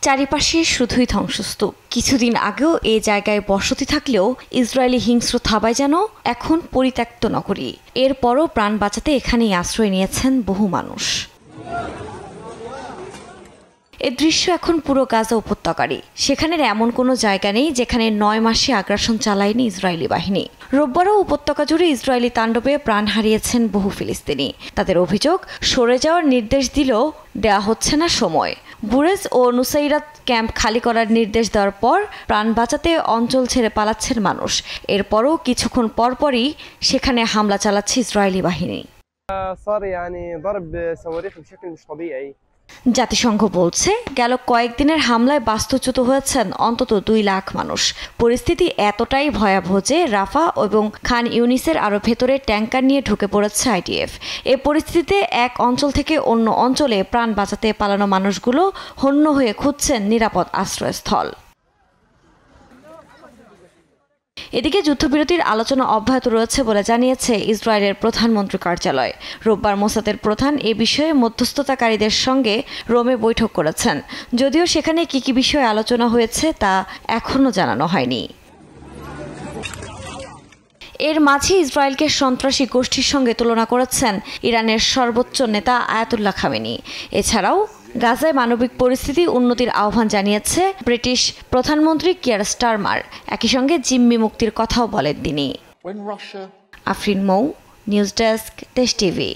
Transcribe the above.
চারিপাশে শুধুই ধ্বংসস্তূপ। কিছুদিন আগেও এ জায়গায় বসতি থাকলেও ইসরায়েলি হিংস্র থাবায় যেন এখন পরিত্যক্ত নগরী। এরপরও প্রাণ বাঁচাতে এখানেই আশ্রয় নিয়েছেন বহু মানুষ। এ দৃশ্য এখন পুরো গাজা উপত্যকারই। সেখানের এমন কোনো জায়গা নেই যেখানে 9 মাসে আগ্রাসন চালায়নি ইসরায়েলি বাহিনী। রোববারও উপত্যকা জুড়ে ইসরায়েলি তাণ্ডবে প্রাণ হারিয়েছেন বহু ফিলিস্তিনি। তাদের অভিযোগ, সরে যাওয়ার নির্দেশ দিলেও দেয়া হচ্ছে না সময়। বুরেজ ও নুসাইরাত ক্যাম্প খালি করার নির্দেশ দেওয়ার পর প্রাণ বাঁচাতে অঞ্চল ছেড়ে পালাচ্ছেন মানুষ। এরপরও কিছুক্ষণ পরপরই সেখানে হামলা চালাচ্ছে ইসরায়েলি বাহিনী। জাতিসংঘ বলছে, গেল কয়েকদিনের হামলায় বাস্তুচ্যুত হয়েছেন অন্তত 2 লাখ মানুষ। পরিস্থিতি এতটাই ভয়াবহ যে রাফা এবং খান ইউনিসের আরও ভেতরে ট্যাঙ্কার নিয়ে ঢুকে পড়েছে আইডিএফ। এ পরিস্থিতিতে এক অঞ্চল থেকে অন্য অঞ্চলে প্রাণ বাঁচাতে পালানো মানুষগুলো হন্য হয়ে খুঁজছেন নিরাপদ আশ্রয়স্থল। এদিকে যুদ্ধবিরতির আলোচনা অব্যাহত রয়েছে বলে জানিয়েছে ইসরায়েলের প্রধানমন্ত্রী কার্যালয়। রোববার মোসাদের প্রধান এ বিষয়ে মধ্যস্থতাকারীদের সঙ্গে রোমে বৈঠক করেছেন। যদিও সেখানে কি বিষয়ে আলোচনা হয়েছে তা এখনও জানানো হয়নি। এর মাঝে ইসরায়েলকে সন্ত্রাসী গোষ্ঠীর সঙ্গে তুলনা করেছেন ইরানের সর্বোচ্চ নেতা আয়াতুল্লাহ খামেনি। এছাড়াও গাজায় মানবিক পরিস্থিতি উন্নতির আহ্বান জানিয়েছে ব্রিটিশ প্রধানমন্ত্রী কিয়ার স্টারমার। একই সঙ্গে জিম্মি মুক্তির কথাও বলেন তিনি। আফরিন মৌ, নিউজ ডেস্ক, দেশ টিভি।